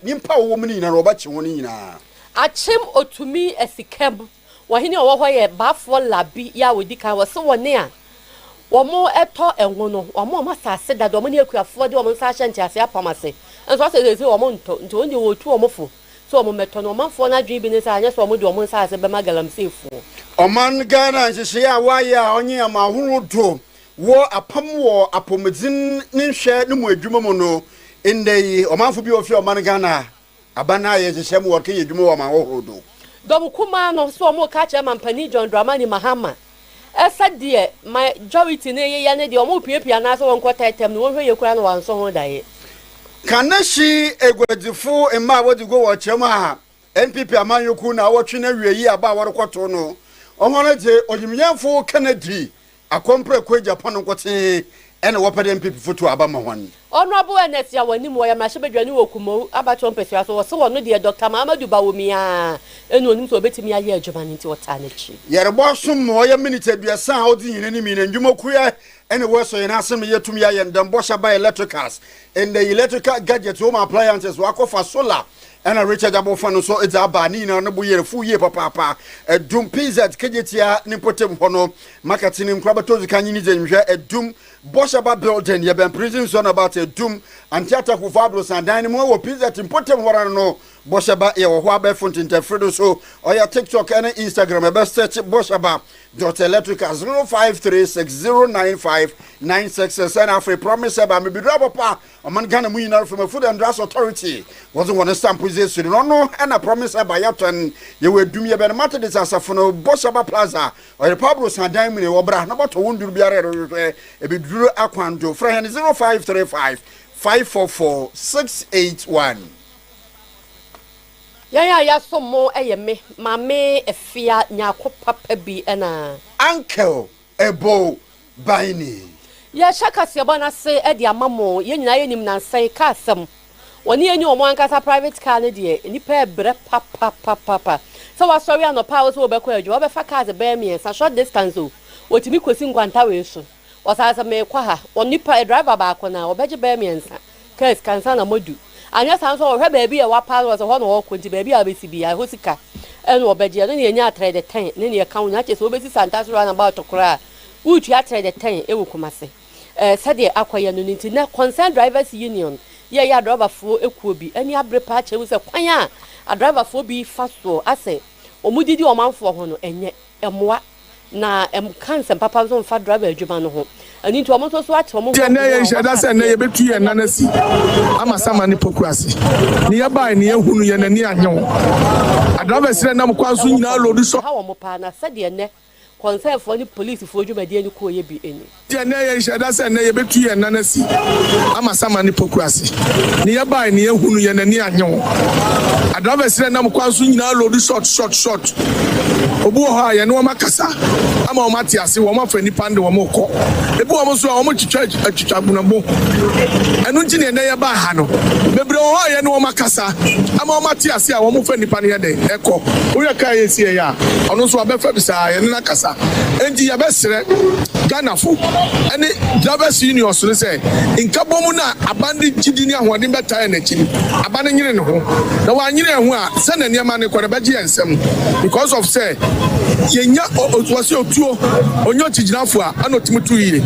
nimpa wo muni na roba chi woni na achim otumi esikam wahini owo ye bafo labi ya wodi kan wo se woni a womo eto enwo no womo ma sase da do mo ne akuafo de womo sa hye ntiase apamase enso se womo nto oni wo tu womo fo so womo meto no manfo na dwi bi ne sa anya so womo de womo sa ase be magalam sefu oman Ghana nhye ya waya onye amahuru do wo apam wo apomedzin nhwe ne mu adwuma mu no indei omanfo bi ofi oman Ghana abana ye hye mu wo ke adwuma wo amahuru do dom kuma no so womo ka che mampani John Dramani Mahama esa de majority ne ye ne de womo piapia na so wonko tetem no wonhwe ye kura no wanso ho dae kanashi egwadifu emma wodi go wo chema NPP amanyoku na wotwe na wieyi aba workoto no ohona je oyimyamfo Kennedy akompre ko Japan nkote ene wopede NPP foto aba mahwan honorable Ernest ya wani mo ya mahye bedwani wokumo abato mpesua so wo no de Dr. Mamadou Bawumia enu onim so betimi aye adwuma nti wota na chi yerebo som mo ya minute aduasa a odi yine ni mi na ndwumoku ya ene wo so yena asem yetumi ya yendam bosha by electricals and the electrical gadgets home appliances wakofa solar and a rechargeable fan so it's a banina no boye fu ye papa dum pizza kejetia ni potem hono marketing nkrabato kan nyini jenhwe dum Boshaba building ye ben prison zone about a doom and theater ku fabulous and dynamo wo pizza timpotem wora no Boshaba ye wo ho aba font interfredo so or your TikTok and Instagram best search boshaba.electrical 0536095966 and after promise about me be papa o man Ghana mu nyina from food and drugs authority wasn't one stamp position no and a promise about yaton ye we dum ye ben matter this asafo no Boshaba Plaza or the fabulous and dynamo wo bra no but wondu biare e be Aquando friend 0535 544 681 ya so mo me mame efia nyako papa bi na uncle ebo baini ya shaka se bona se e dia mamo ye nyina ye nim na nsan ka asem woni eni omo ankasa private car ne de nipa ebre papa so wa sorry anopa wo so obekọ adwo obefa cars be me sa short distance o wotimi kosi ngwanta we so wasasa me kwa ha onipa driver ba akona obeje be miensa case kansa na modu anya san so hwe ba bi e wa pass was ho no wo konti ba bi a be sibi ya hosika eno obeje no ne nya trade 10 ne ne ka unya che so obesi santa so run about kura utu ya trade 10 ewu kumase sade akoya no nti na concern drivers union ye ya driver fo ekuo bi ani abre pa che wo se kwan a driver fo bi faso ase omudidi omanfo ho no enye emoa na cancer papa zo mfa driver adwuma no ho ani nti omo so ate omo je na ye nhada se na ye betu ye nanasi ama sama ni pokuase ni ye bai ni ye hunu ye nani anyo driver sire na mkwa so nyina load so ha wo mo pa na sade ne concern for the police for adwuma de ani ko ye bi eni je na ye nhada se na ye betu ye nanasi ama sama ni pokuase ni ye bai ni ye hunu ye nani anyo driver sire na mkwa so nyina load short obu ho aye no makasa ama o matiase wo mafani pande wo moko ebu wo so wo twitwa bunabo enu nti ne ye ba ha no bebre ho aye no makasa ama o matiase a wo mafani pande ye de eko oye ka ye sie ya ono so abefa bisa ye na kasa enti ya besere Ghana fo ene drivers union so say inkabomu na abande gidi ni ahode beta na chini abane nyire ne ho na wa nyire ho a se na niam ne kwere beje ensem because of say yenya wasi otuo onyo chijinafo a anotimutu yie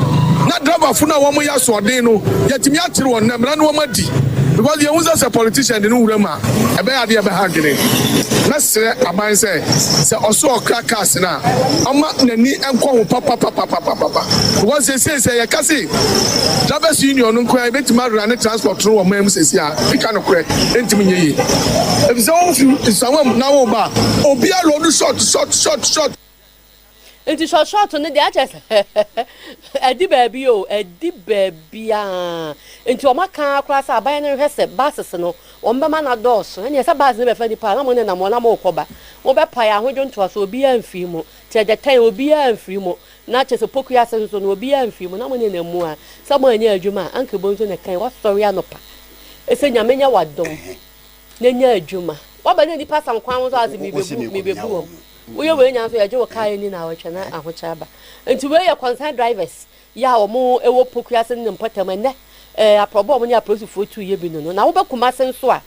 na driver fo na wo mo ya so odin no yatimi akyere won na mra no wo madi because you use as a politician de no wurama ebe ade ebe ha gene na sere aban say osookrakas na ama nani enko ho papa because say yakase drivers union no kwa betima run transport no wo mam sesi a pika no kure entimi nyeye if so someone na wo ba obi a load short enti short ne de aches edi baby a enti o maka akra sa aban ne hwese buses no o mbema na doors ene se bus ne be fa di pa na mo ne na mo koba wo be pa ya hodwo nto so obi amfi mu te de tan obi amfi mu na chese poku ya se so no obi amfi mu na mo ne na mu a sa mo anya adwuma anke bonzo ne kan wa story anopa ese nyamenya wadom ne nya adwuma wa ba ne di pa sam kwan so azi mi bebu we we nya so ya je wo kai ni na wotwe na ahocha ba enti we ya concern drivers ya omo ewo poku ya se ne mpotam ne aprobo omo ni aprosi fotu ye bi no na wo be kuma se nso a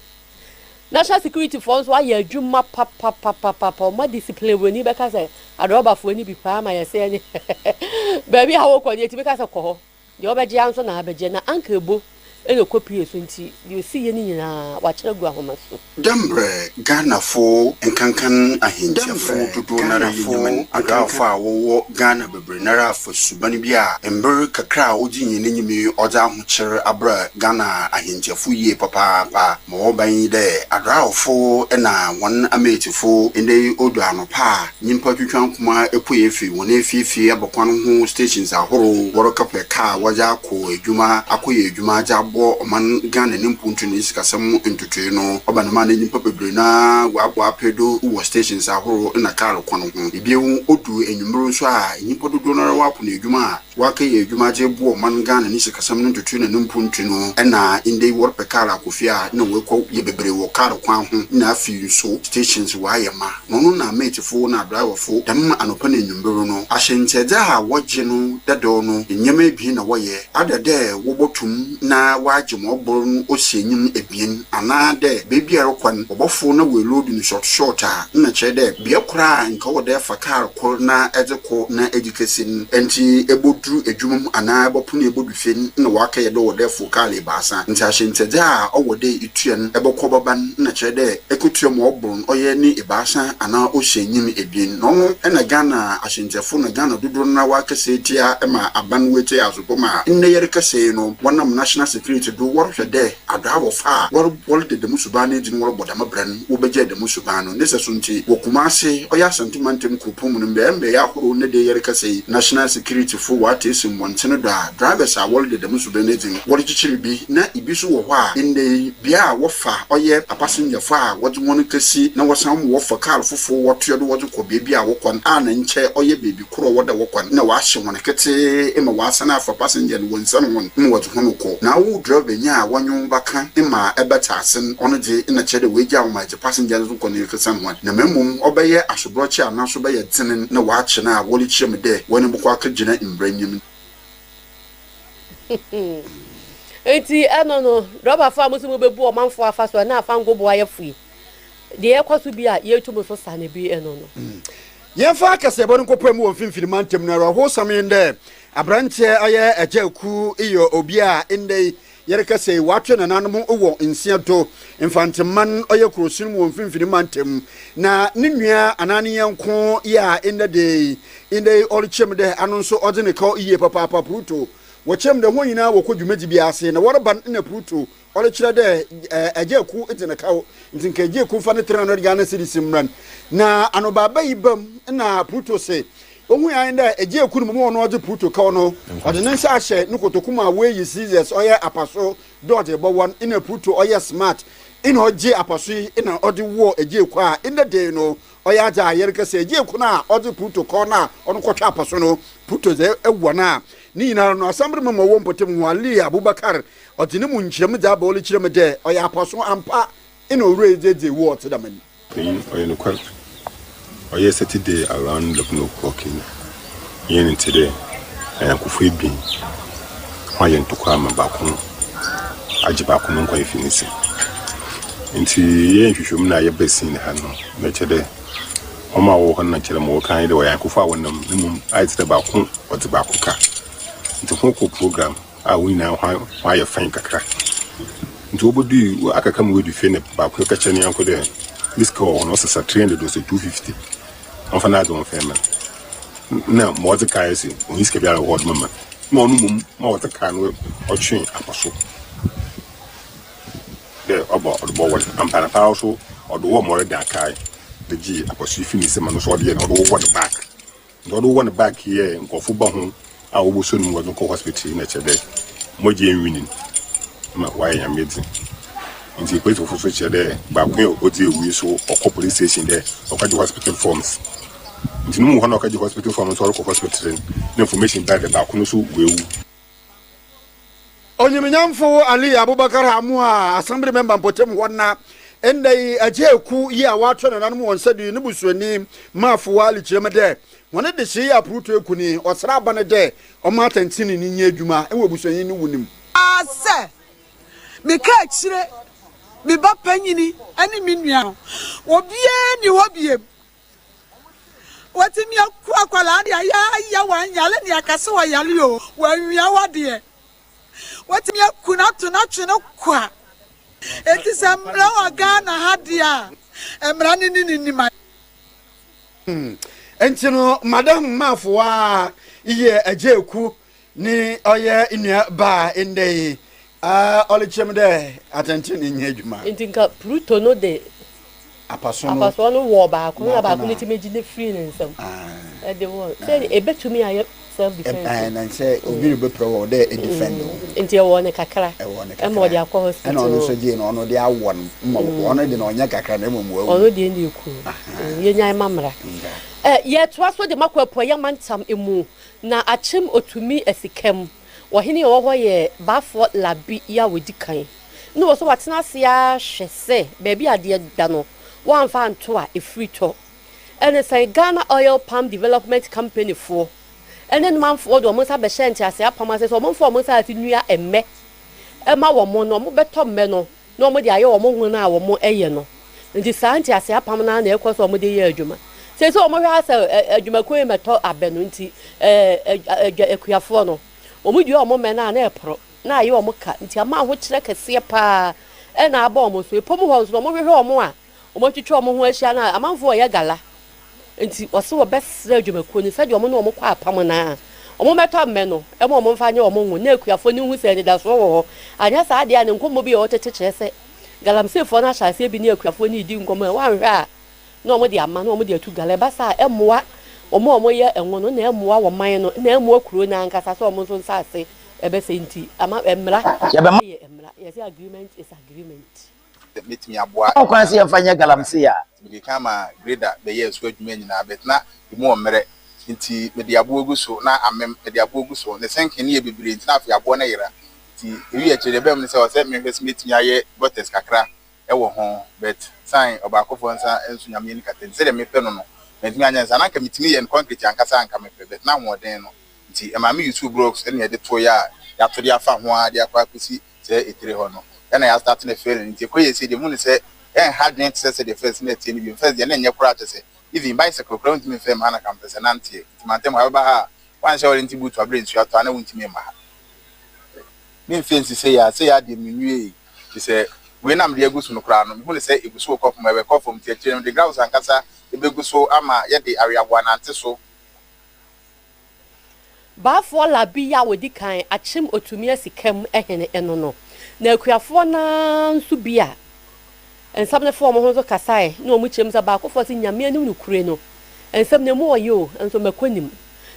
national security force why you juma papa my discipline when you because I rubber for any be palm I say baby how can you because of call the other Johnson Abajana uncle bo eno copy 20 you see any na watch no go home so Dembre Ghana fo enkankan ahintia fo dodo na renyum agafa wo Ghana bebre na fo subani bia ember kakra oji nyinnyimi oja hokyere abra Ghana ahintia fo yie papa ma wo ban de adrafo na won ametifo ende odu anopa nyimpa twetwan kuma ekoyefi won efifi abokwan ho stations ahoro woro kaple ka waja ko edwuma akoye edwuma ja bo man Ghana nimpuntu ni sikasam ntutu no obanama na nyimpa bebre na wabo pedo wo stations ahoro na karo kwano ho ebiewu odu enyumro so a nyimpa dodo na wapo na edwuma waka ye edwuma je bo man Ghana ni sikasam ntutu na nimpuntu no na inde wor pekara kofia na wekọ ye bebre wo karo kwan ho na afi so stations wa yema no na metifo na driver fo dam anopa na enyumro no ahyenchede a woje no dado no nyema bi na woye adade wo botum na waje osienyim ebien anade baby arokwan obofo na we load ni short na chede bia kura nka wode fa car ko na edzeko na education enti ebodu edwumum ana bopo na ebodu fen na waka yedo wode fo car le basa nti ahyenteje a owode ituan ebekọ baban na chede ekotuam obron oye ni ibasa ana osienyim ebien no na Ghana ahyentefo na Ghana dodo na waka setia ema aban wete azopoma nne yere kase no wonam national security do worhwe de adawo fa wor de musubane din wor bodama bran wo beje de musubano ne sesunti wokumase oya sentimentem kupum no mbe ya horo ne de yere kase national security fo what is in one tene da drivers are wor de musubane din wor chichiri bi na ibisu wo hɔ a inde bia wo fa oye passenger fa wo de won kasi na wo sam wo fa car fofo wo to do wo ko bebi a wo kon a na nche oye bebi kuro wo da wo kon na wa hye won kete ema wa sana fa passenger no won san won mo wo to hono ko na wo driver nya wanyu baka ema ebeta asen ono je na chede weja ma je passengers ko ne kesa no na memum obeye asobrochi ana so be yetinen na wa ache na woli chiem de woni bukwa ka gina imbranyim enti no rubber farm so bebu o manfo afa so na afa ngobo ayefui de ekoso bi a yetumo so sane bi no Yenfa kase bon ko pemu won finfini mantem na ro same nde abranche aye ajaku iyo obi a inde yere kase watwe na nanom wo nsia to infanteman oye krosin won finfini mantem na ninua anane yanko ya inde orichem de anonso odine ka iye papa pruto wochem de ho nyina wokodwumaji bi ase na worban na pruto orikire de ajaku itene kawo ntinka ajaku fa ne 300 Ghana cedis mran na anobaba yibam na pruto se ohu ya nda ajaku no mo no ode pruto kawo no ode ne nsa ahye ne kotokuma we yi scissors oye apaso dodge bo one in a pruto oye smart in oje apaso in ode wo ajaku a in the day no oya aja yere ka se ajaku na ode pruto kawo na ono kwotwa apaso no pruto ze ewo na ni na no asambre mo wo mpotem ho Ali Abubakar odine mu nkyerem da ba oli kyerem de oya apaso ampa ina owure jeje wo ote da mani oye no kwal oye Saturday around 11 o'clock yen today and kufu bi oye ntokwa ma ba ko agi ba ko nko ifinisi nti yen hwehwem na ye besin ha no na kyede oma wo ho na kyerem wo kan de oya kufu a wonam nimum aite ba ko ote ba ko ka nti ko program a we na why you find kakra nti obodu akaka mu wedu fene ba ko ka chane yanko de this call no sa 300 or 250 on fa na do fema na mo de kai si on iske bia reward mama mo no mum mo de kai no o twen aposo de obo odo wo ampana pa so odo wo mo de kai de gi aposo fini se ma no so de na odo wo the back odo wo the back here nkofo ba ho a wo so no go hospital na chede mo je winning ma why am meeting nti ko to so chede ba ko o di ewi so o police station there o ka hospital forms nti no mo ho na ka hospital forms so ko hospital information by the ba ko no so wewu onyeminyamfo Ali Abubakar amu a assembly member mpotem wona endai ajeku yi a watwe na nanom wonsadu ne busuani mafo wali kyeremede wona de hye apruto ekuni osra bane de o matantini ni nya adwuma enwe busuani ni wunim ase me ka kire Me ba panyini ani me nua obie ni hobie wati mi akwala de ya wan yale ni akase wa yale o wanwia wade wati mi akuna to na twe no kwa eti samra wa Ghana hade a emra ni ma entino madam mafwa iye ajeku ni oye inua ba inde olichem de attention in adwuma ntinka Pluto no de apaso no wo ba ko na ba ko ni timeji ne free ne nsam de wo say ebetumi aye self defense and say obi be pro de defend nti e wo ne kakra e mo de akọ hospital and ono so je no ono de awon ono de no onya kakra na mom wa ono de ndi ku ye nyan mamra ye toa so de makwapo ye mantam emu na achim otumi esikam wahini wo ho ye bafo labi ya wodi kan no wo so watena asia hwese baby ade da no one fan to a free to and it's a Ghana Oil Palm Development Company for and then man for do mo sa be shente ase apama se so mo for mo sa ati nua emme e ma wo mo no mo beto mme no no mo de aye wo mo hu na wo mo eye no nti sa anti ase apam na na ekwo so mo de ye adwuma se so mo hwa ase adwuma ko e meto abe no nti ekuafo no o mu di o mo me na na epro na aye o mo ka nti ama ho kire kese pa e na aba o mo so epom ho so mo hwe o mo a o mo twitwa o mo ho ahia na amanfo ye gala nti wose wo besra adwumakuo ni sade o mo no o mo kwa apam na o mo meto me no e mo mo mfa nya o mo hu na ekuafo ni hu se ni da so wo anya sa ade a ne nkomo bi o tetechire se galamsefo na hyase bi ni ekuafo ni di nkomo e wan hwe a no mo de ama no mo de atu gala ba sa emoa o mo ye enwo no na emoa wo man no na emoa kuro na ankasa so o mo so nsase e be se nti ama emra ye emra yes agreement is agreement metimi aboa o kwan se yemfanya galamse ya me kama grader be ye so adwuma nyina bet na mo mmere nti me de aboa gu so na amem me de aboa gu so ne senke ne ye bibire nti na afi aboa na yera nti ewi akire be me se o se me hwes metimi aye botes kakra e wo ho bet sign obakofo nsa ensu nyame ni katen se de me pe no no metimi anya nsa na ka metimi ye concrete ankasa anka me pe bet na hoden no nti e ma me YouTube blogs e ne de to ya to de afa ho a de akwa kusi se etire ho no and I start to feel nti ko ye se de mu ne se hard net se the first net ni bi first de na nya kura to se even bicycle ground me fam ana campus na nti mantem ha ha wan sha ori nti butu abre nsu ato ana wuntimi ma ha me fence se ya de menue ti se we nam de agusu no kura no me hu ne se egusu ko fom e ko fom ti akire no de grounds ankasa e beguso ama ye de areabo na ante so ba fo labi ya wodi kan achim otumi asikam ehene eno no na akuafo na nsu bia ensam ne fo mo ho so kasae na omu chem za ba akofo si nyame anim no kure no ensam ne mo oyo enso makonim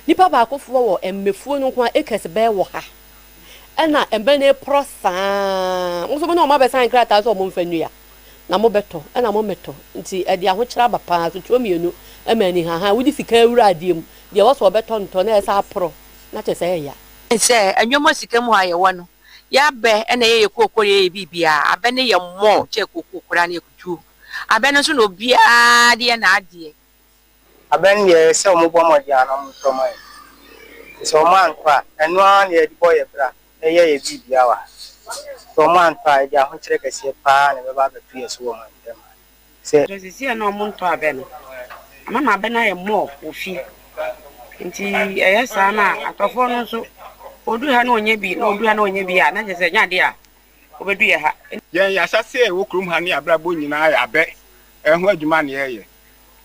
nipa ba akofo wo emmefuo no kwa ekese be wo ha ena embe ne prosa mo so mo na o ma be san krata so mo mfanu ya na mo beto ena mo meto nti e de aho kira ba pa so tuo mienu emani ha wudi sika awura adiem de wo so beto nto na esa apro na chese ya se anyomo sika mu aye wo no ya be ena ye kokore ye bibia abe ne ye mo che kokokora na ekutu abe no so no bia de na ade aben ye se o mo bo mo dia na mo to mai so man kwa enu an ye di boy bra e ye bibia wa so man kwa e dia ho kire kase pa na be ba betu ye so wo man dem se resisi na mo nto abe no mama abe na ye mo ofi nti eye sa na atofo no so odu ha na onye bi na odu ha na onye bi a na je se nya de a obedu ye ha yen ya sase wo krum ha ni abrabo nyina ya abe ehu adwuma na ye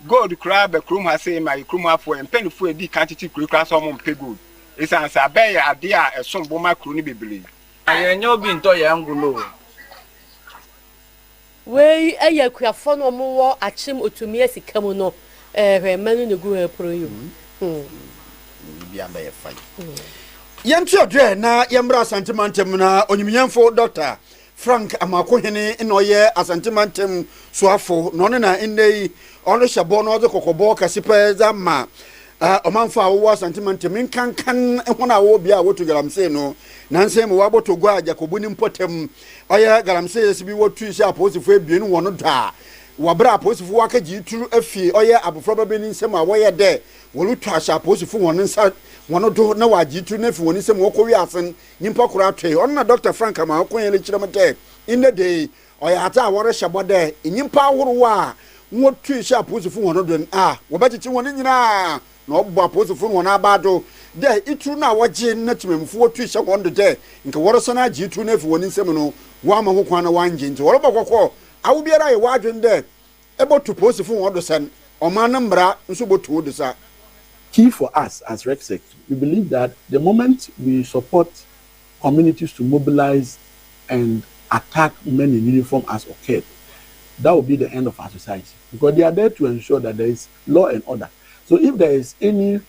gold kra be krum ha se ma krum afo empenfo edi kan titi kura so mo mpe gold isan sa be ya ade a esombo ma kru ni bebele ayenye obi nto ya ngulo we eye akuafo no mo wo achim otumi asikam no manu ne gu pro yu bia ba ye fine yentio dre na yembra sentimentem na onyimyamfo Dr. Frank Amakohene no ye asentimentem soafo no na ndei ono hyebo no de kokobo kasipa zama omanfa wo sentimentem nkankan hona wo bia wotu galamse no nanse mo waboto gwa Jacobu ni mpotem oye galamse sibi wotu sha posifo ebienu wono da wabra posifo wakaji turu afi oye abofro babeni nsem a woye de wolutu asha posifo wono nsa wono do na wajitu na fi woni nsem wokowi asen nyimpa kura atwe onna Dr. Frank Amakohene le kiremte in the day oya ata wore hyebode enyimpa ahoro a wo twi sha posifu wono do wo bechichi woni nyina na obbo posifu wono abado de itu na woje na timemfu wo twi sha wondo de nke woro so na agi itu na fi woni nsem no wa ma ho kwan na wanje nti woro bokoko awo biara ye wadwen de ebotu posifu wono do sen omana mbra nso botu do sa. Key for us as RECSEC, we believe that the moment we support communities to mobilize and attack men in uniform as occurred, that will be the end of our society, because they are there to ensure that there is law and order. So if there is any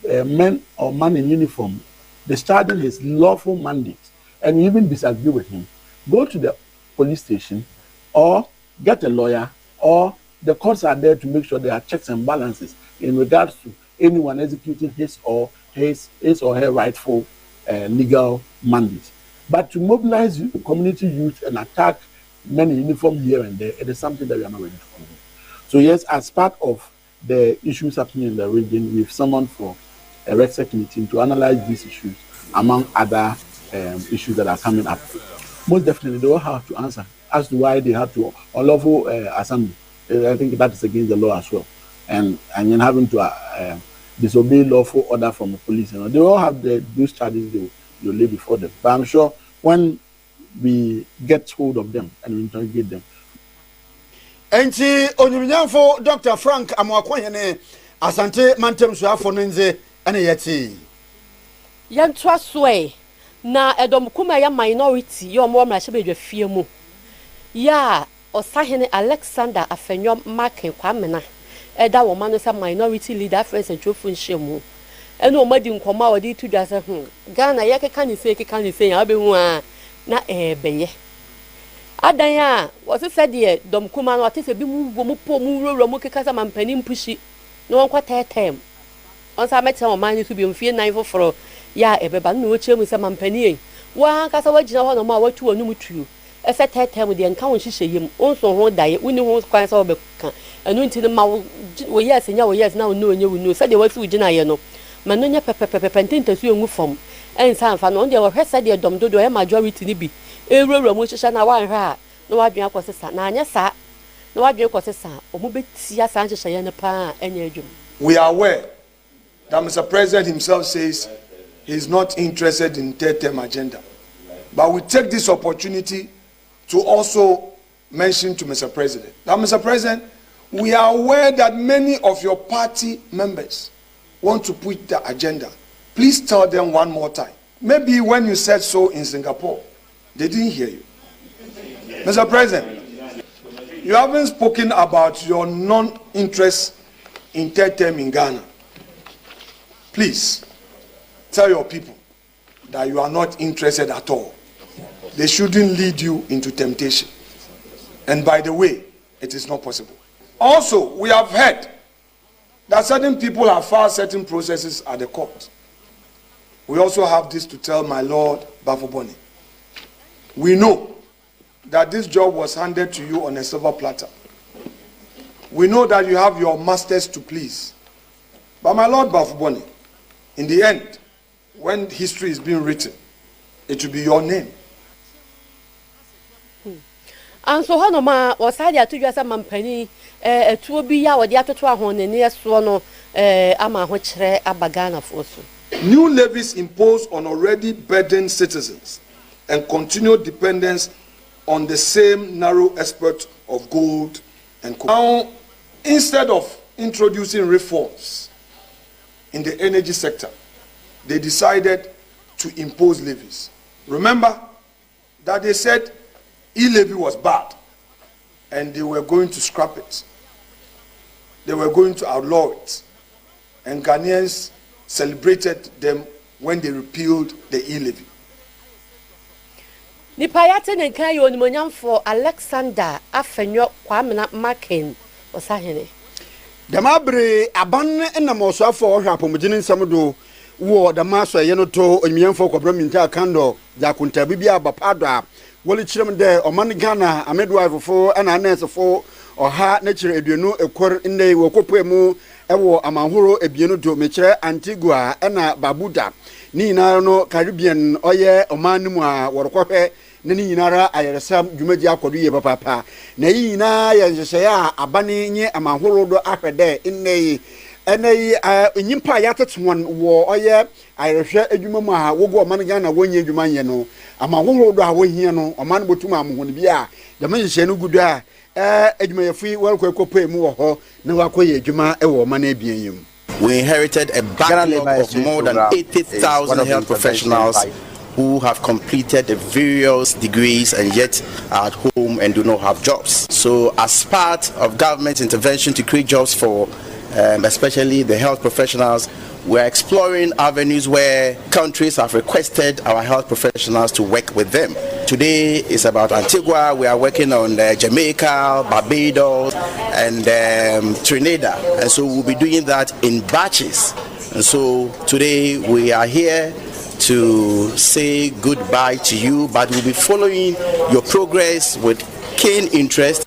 man or man in uniform discharging his lawful mandate and you even disagree with him, go to the police station or get a lawyer, or the courts are there to make sure there are checks and balances in regards to anyone executing his or her rightful legal mandate. But to mobilize community youth and attack men in uniform here and there, it is something that we are not ready to do. So yes, as part of the issues happening in the region, we've summoned for a RECSEC meeting to analyze these issues among other issues that are coming up. Most definitely, they will have to answer as to why they have to unlawful assembly. I think that is against the law as well, and then having to disobey lawful order from the police. They all have those charges they will lay before them. But I'm sure when we get hold of them and we interrogate them. Enti onyumnyamfo Dr. Frank Amwakwanyene asante mantem so afo nze ene yeti. Yantwa soe na edom kuma ya minority yo mo mra shebe dwafie mu. Ya Osahene Alexander Afenyo Marken Kwamena eda wo manu sa minority leader friends and trofun shemu eno madi nkoma wodi tu dwa se Ghana ye keka ni se ya be hu a na beye adan a wo se de dom kuma no ate se bi mu bo mu po mu roro mu keka sa mampani mpushi no wonko tetem on sa mete o man su bi mfie nan foforo ya ebeba no chemu sa mampani e wa kasa wagina ho no ma watu onum tuo ese tetem de nka won hihye yim onso ho daye uni ho kwan sa obeka anu nti ma wo yes nya wo yes na wo no onye wo no se de wafi ugina ye no ma no nya pepepepe ntintasu engu fom ensa amfa no de wo hwese de dom dodo e majority ni bi ewurawura mu hihye na wan hwa na wadwen akosesa na anya sa na wadwen akosesa omu betia sa hihye ye ne pa enya adwum. We are aware that Mr. President himself says he is not interested in third-term agenda, but we take this opportunity to also mention to Mr. President that, Mr. President, we are aware that many of your party members want to put the agenda. Please tell them one more time. Maybe when you said so in Singapore, they didn't hear you. Mr. President, you haven't spoken about your non-interest in third term in Ghana. Please tell your people that you are not interested at all. They shouldn't lead you into temptation. And by the way, it is not possible. Also, we have heard that certain people have filed certain processes at the court. We also have this to tell my Lord Bafoboni. We know that this job was handed to you on a silver platter. We know that you have your masters to please. But my Lord Bafoboni, in the end, when history is being written, it will be your name. And so hono ma wasadi atudwa sa mampani etuo bi ya wodi atoto ahon ne eso no ama ho kire abagana foso. New levies imposed on already burdened citizens and continued dependence on the same narrow export of gold and coal. Now, instead of introducing reforms in the energy sector, they decided to impose levies. Remember that they said e-levy was bad and they were going to scrap it. They were going to outlaw it. And Ghanaians celebrated them when they repealed the e-levy. Nipayate ne kan yo nimonyam for Alexander Afenyo Kwamena Marken Osahene. Damabre aban na moso afọ ohwa pomugine nsam do wo damaso ye no to onimyamfo kwabra minta kando jakunta bibia abapado a woli chirem de oman Ghana amedwife fo na anesefo oha na chire eduenu ekor nne wokopoemu ewo amanhoro ebienu do mechire Antigua na Barbuda ni na no Caribbean oye oman mu a worokwohwe na ni nyinara ayeresam dwumadi akodo ye papa na yi nyina ye nhyehyɛ a abane nye amahorodo ahwede nneyi eneyi nyimpa yatete won wo oye ayerehwɛ adwuma mu a wogo ɔman Ghana wonye adwuma nye no amahorodo a wohia no ɔman botum amohon bia de nhyehyɛ no gudu a adwuma yefi welkwekope mu wo ho na wakoye adwuma wo ɔman abien yim. We inherited a backlog of more than 80,000 health professionals who have completed the various degrees and yet are at home and do not have jobs. So as part of government intervention to create jobs for especially the health professionals, we are exploring avenues where countries have requested our health professionals to work with them. Today is about Antigua. We are working on Jamaica, Barbados, and Trinidad. And so we'll be doing that in batches. And so today we are here to say goodbye to you, but we'll be following your progress with keen interest.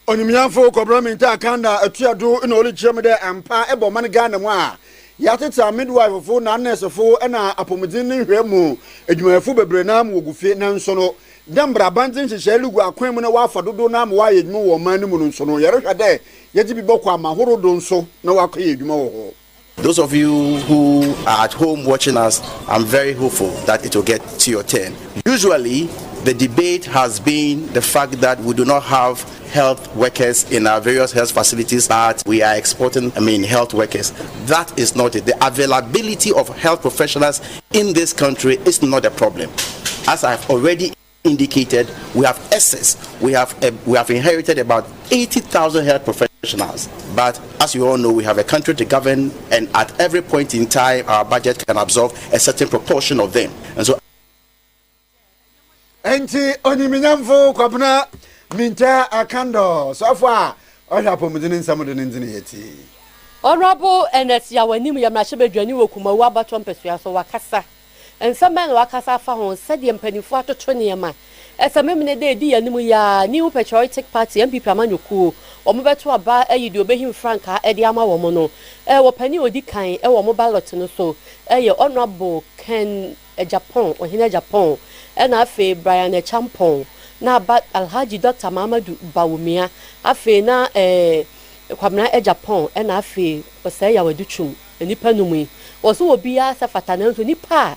Onimiafo Kobraminta Kanda, a Tiado in Oli Chemede and Pa Ebo Manigana. Yatita midwife for nurse for and apomidin remu, Edmuefu Brenam Wugufi Nansono, Dambra Bantin Shelu, Aquemina Wafa Dodonam, why it no woman Munsono, Yarade, Yeti Bokwa Mahoro Donso, no Akimo. Those of you who are at home watching us, I'm very hopeful that it will get to your turn. Usually, the debate has been the fact that we do not have health workers in our various health facilities, but we are exporting, health workers. That is not it. The availability of health professionals in this country is not a problem. As I've already indicated, we have excess. We have inherited about 80,000 health professionals. But as you all know, we have a country to govern, and at every point in time, our budget can absorb a certain proportion of them. And so, Enti oniminyamfo kwabna minta akando so far ohapo mudinin samudin nzini yeti. Honorable NS Yawanim Yamashebedwani wokumawu abato mpesua so wakasa. Ensamen wakasa fa ho sede mpanifo atoto niema. Esamemne de di yanimu ya New Patriotic Party MPP amanyoku. Omobeto aba eyidi obehim Franka edi ama wo no. Wo pani odi kan wo mo ballot no so. Eye Honorable Ken Japan, ohina Japan. Na afe Brian Champon na ba Alhaji Dr. Mamadou Bawumia afe na kwamna Japan na afe osai ya waduchum nipa numui oso obi a safata na nso nipa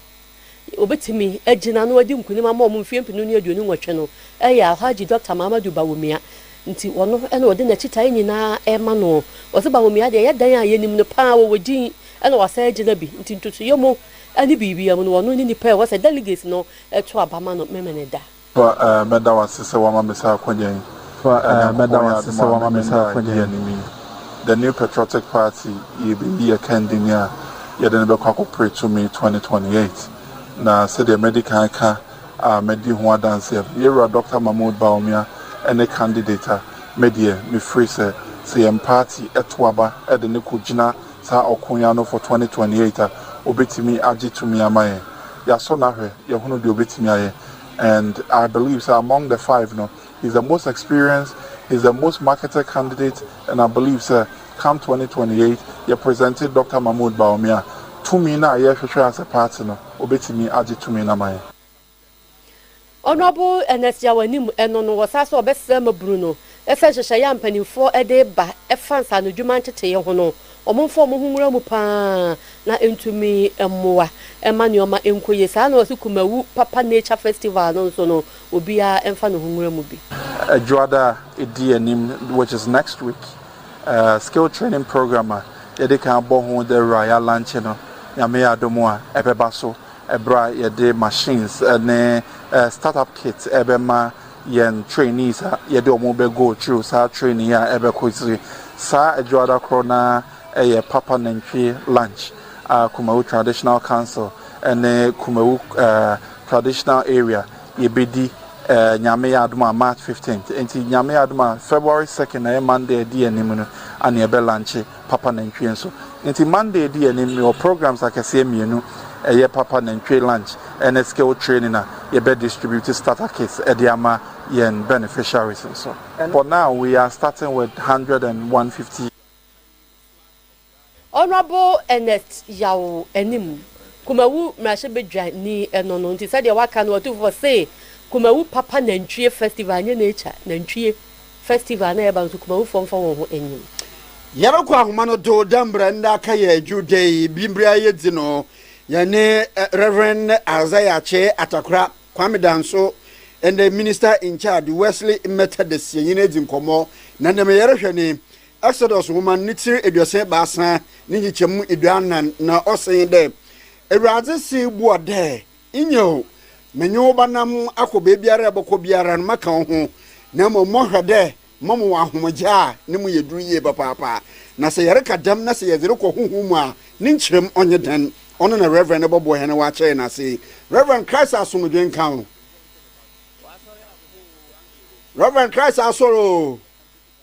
obetimi agina no wadi nkuni ma mo mfie mpinu ne aduonu nwotwe no Alhaji Dr. Mamadou Bawumia nti wono na wode na chitai nyina ma no oso Bawumia de yedan a yenim no pa wo wodi na wasa agina bi nti ntutu yomo ani bibia mu no wono ni nipa was a delegates no to abama no memeneda meda wasese wama mesa kwenye the New Patriotic Party ye attending ya yedene be kwa pray to me 2028 na said the medical ka medi ho dance ye Dr. Mahmoud Bawumia any candidate media me free say party etwaba edene kugina sa okonya no for 2028 obetimi agi to me amaye ya so na hwe ye hunu de obetimi aye. And I believe so among the five, he's the most experienced, he's the most marketed candidate, and I believe so come 2028, you presented Dr. Mahmoud Bawumia to me now, as a partner, obetimi aji to me na my. Honorable NS Yawanim eno was also best Bruno. Efesha yam penny for a day ba efans and jumante ye hono. Omonfo mo humura mu pa na entumi emmoa emmanuel ma enkoye sa na osikumawu papa nature festival no so no obia emfa no humura mu bi Joada edianim which is next week skill training program yede kan bo ho the royal lunch no nyame adomo a ebeba so ebra yede machines ne startup kits ebema yen trainees yede omo be go through sa training a ebe ko sa Joada corona a Papa Nentri lunch, Kumawu Traditional Council, and Kumawu Traditional Area, Yebedi, Nyame Aduma, March 15th, and Nyame Aduma, February 2nd, Monday, Nimuno, and Yebe lunch, Papa Nentri, and so. Until Monday, Nimuno, programs like a CMU, a Papa Nentri lunch, and a skill training, Yebe distributed starter kits, Ediama, Yen beneficiaries, and so. For now, we are starting with 100 and 150. Honorable NS Yaw enim kumawu mrashebedwa ni eno no nti said waka no to for say Kumawu papa nantwie festival nye nature nantwie festival na eba nso kumawu fomfa won ho enyim. Yara kwa ahoma no do dambra nda aka ye adwudei bimbria ye di no ye ne Reverend Isaiah Che Atakra Kwame Danso and the minister in charge Wesley Methodist ye ne di nkomo na ndem yere hwe ni Exodus woman nitiri eduase baasa ni nyichemu eduanan na osen de Ewurade si bu ode inyo menyo banam akobe biara eboko biara no maka ho na mo hwede momo ahomagya ne mu yeduru ye papa na se yere kadam na se yezere ko huhum a ne nkyerem onye dan ono na Reverend Bobo he na wa kye na se Reverend Christ asomdwen kan Reverend Christ asoro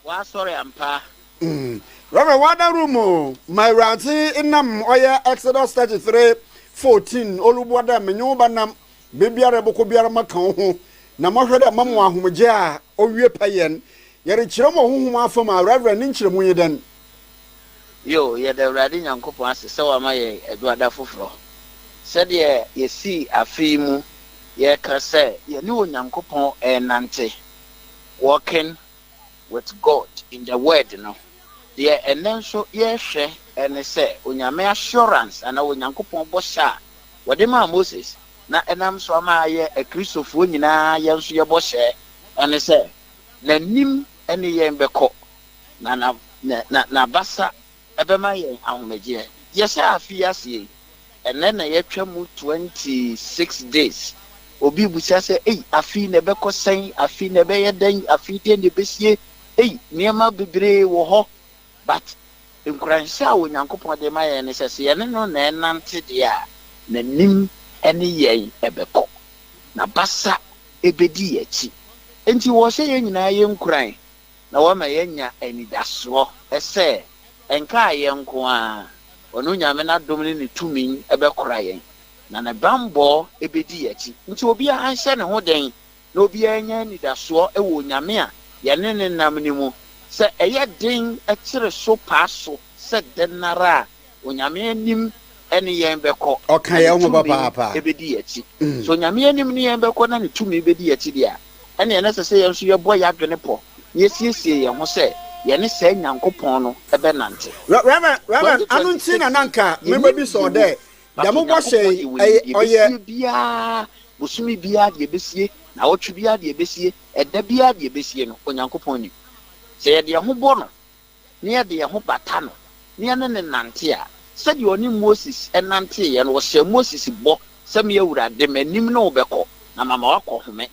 wa sorry ampa Reverend wada room my ranti inam oya Exodus 33:14 olubuada menyo banam bebiara boko biara maka ho na mohwede mamo ahomagya owie payen yere kyeremo huhum afam a Reverend nkyeremu yeden yo ye the Awurade Nyankopɔn asese wa ma ye eduada foforo said ye see afimu ye ka say ye ni Onyankopɔn enante walking with God in the word no the enenso ye hwe ene say onyame assurance ana Onyankopɔn bɔhya wode ma Moses na enam so ama ye Kristofo nyina ye nso ye bɔhye ene say nanim ene ye mbekɔ na basa ebema ye ahomegye yesa afiase ene na ye twam 26 days obi busa se afi na beko sen afi na be ye dan afi de ne besie niema bebre wo ho but nkranhya Onyankopɔn de ma ye ne se ye ne no na enante de a nanim ene ye ebeko na basa ebedi ye chi enti wo se ye nyina ye nkran na wo ma ye nya anidaso ese enka ye nko a onu nyame na domni ne tumi ebekora ye na ne bambo ebedi ye chi nti obi a anhye ne ho den na obi anya anidaso ewo nyame a ye ne nam ni mu se eye den ekire so paaso se denara onyame anim ene ye mbekɔ oka ye ho papa ebedi ye chi so nyame anim ne ye mbekɔ na ne tumi ebedi ye chi dia ene ene se ye nso ye bɔ ya dwene po ye siesie ye ho se ye ne se Nyankopɔn no ebe nante Reverend anunti na nanka member bi so there da mo bɔ hye oye bia busumi bia de besie na wotwe bia de besie eda bia de besie no Onyankopɔn ni se ye de ho bɔ no ne ye de ho bata no ne ne nante a se de oni Moses enante ye no wo hye Moses bɔ se me Awurade manim na obekɔ na mama wakɔ home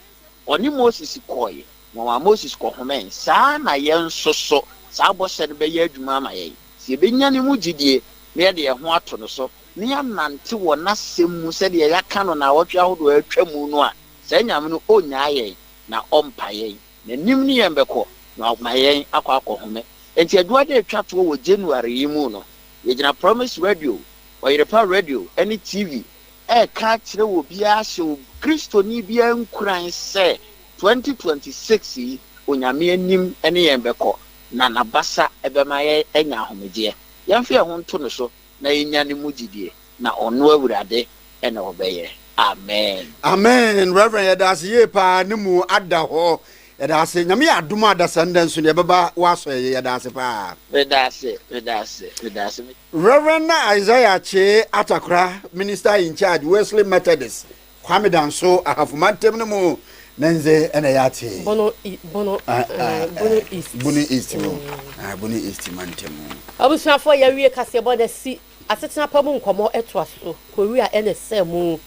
oni Moses kɔye na Moses kɔ home saa na ye nsoso saa bɔ hye no be ye adwuma ma ye se be nya ne mu gidie ne ye de ho ato no so ne ya nante wo na semu se de ya ka no na wotwe ahodo atwa mu no a se nyame no onya ye na ompa ye na nim ne ye mbekɔ na ma ye akɔ home enti adua de atwa to wo January yi mu no ye gina Promise Radio Oyerepa Radio any TV ka kire wo bia hye Kristo ni bia nkuran se 2026 yi onyame anim ene ye mbekɔ na nabasa ebema ye enya ahomegye yamfe ho nto no so na yenya ne mugidie na ono Awurade ene obeye amen amen Reverend yadase ye pa ne mu ada ho yadase nyame adoma adasa ndanso ne beba waso ye yadase pa vedase Reverend Isaiah Che Atakra minister in charge Wesley Methodist Kwame Danso ahafumantem ne mu nenze ene yate bono east mantemu abusuafo ya wie kase boda si asetena pamu nkomo etoaso korea ene semu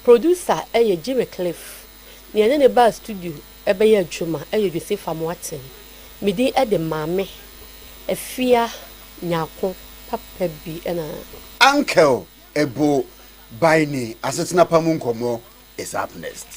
producer eye Jimmy Cliff ne ene ne ba studio ebe ya adwuma eye Joseph Amwaten midi ede mame efia nyako papa bi ena uncle ebo baini asetena pamu nkomo is up next.